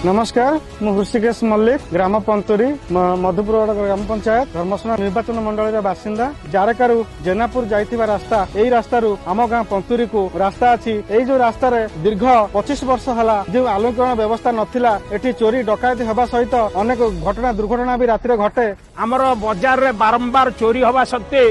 नमस्कार मु हृषिकेश मल्लिक ग्राम पंतुरी मधुपुर ग्राम पंचायत धर्मसना निर्वाचन मंडल बासिंदा जारेकारु जेनापुर जाइथिबा रास्ता एई रास्तारू आम गाँ पंतुरी को रास्ता अछि। एई जो रास्ता रे दीर्घ 25 वर्ष हला जो आलोकन व्यवस्था नथिला एठी चोरी डकायती हवा सहित अनेक घटना दुर्घटना भी राति घटे। आमर बाजार रे बारंबार चोरी हवा सत्ते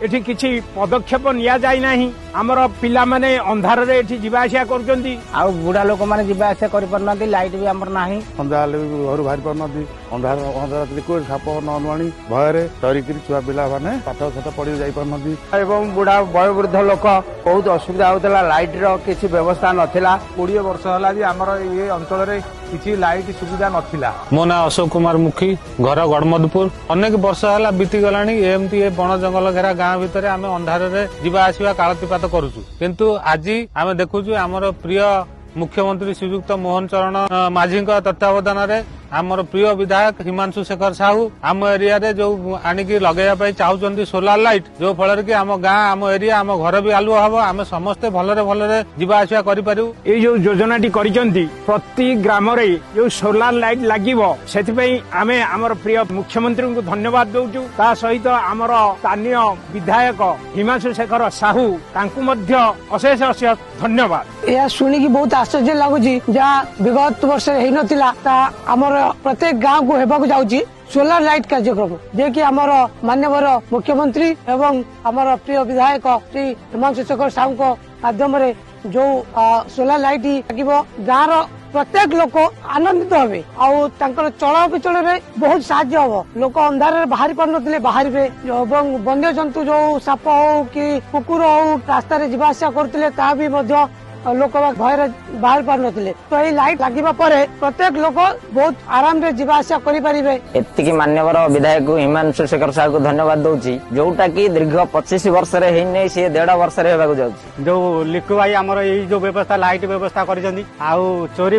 एठी किछि पदक्षेप निया जाय नाही। आमर पिला माने अंधार रे एठी जीवा आसिया करजंती आ बुढ़ा लोक माने जीवा आसिया करि परनाती लाइट भी हमर नाही। संध्या घर बाहर परनाती अंधार अंधार को साप न अनुआनी भयरे डरिक छुआ पिला माने पाठ साठ पढ़ी जाई परनाती एवं बुढ़ा वयोवृद्ध लोक बहुत असुविधा होतला। लाइट रो किछि व्यवस्था नथिला। 20 वर्ष होला भी हमर ये अंचल रे किछि लाइट सुविधा नथिला। मो ना अशोक कुमार मुखी घर गड़मधुपुर अनेक वर्ष होला बीती गलानी एमती ए बण जंगल घेरा गाँ भितर आम अंधार रे जीवा आसिया कालतीपात करूछु। किंतु आज आम देखुछु आमर प्रिय मुख्यमंत्री श्रीयुक्त मोहन चरण माझी तत्वावधान रे आमर प्रिय विधायक हिमांशु शेखर साहू आम एरिया रे जो आनिकी लगेया चाहूचंती सोलार लाइट जो फल कि आम गाँ आम एरिया आम घर भी आलुआ हम आम समस्ते भलरे जीवा आसिया करि पारू। ए जो योजनाटी करिसंती प्रति ग्राम रे जो सोलार लाइट लागिवो सेथिपई आमे हमर प्रिय मुख्यमंत्री को धन्यवाद दउचु। ता सहित हमर स्थानीय विधायक हिमांशु शेखर साहू तांकु मध्य अशेष अशेष धन्यवाद। यह शुणी बहुत आश्चर्य लगुची जहाँ विगत वर्ष नथिला आमर प्रत्येक गाँव को हेबाकू जाउची सोलार लाइट कार्यक्रम जे कि आमर माननीय मुख्यमंत्री एवं आमर प्रिय विधायक श्री हिमांशु शेखर साहू को माध्यम रे जो सोलार लाइट लागिबो गाँव रो प्रत्येक लोक आनंदित होबे आउ तांकर चला विचल रे बहुत साहाय्य हबो। लोक अंधार रे बाहरी पर नथिले बाहरबे एवं वन्य जंतु जो साप हो कि कुकुर हो रास्ता रे जीवा आसिया करथिले ता भी मध्य लोक भय बाहर पार नथिले। तो ये लाइट लागिबा परे प्रत्येक लोक बहुत आराम रे जीवा आसिया करि परिबे। एतिकी मान्यवर विधायक हिमांशु शेखर साहू को धन्यवाद दउची जोटा कि दीर्घ 25 वर्ष रे हेने से 1.5 वर्ष रे हेबाकू जाउची। जो लिखु भाई आमर ये जो व्यवस्था लाइट व्यवस्था करिसंती आउ चोरी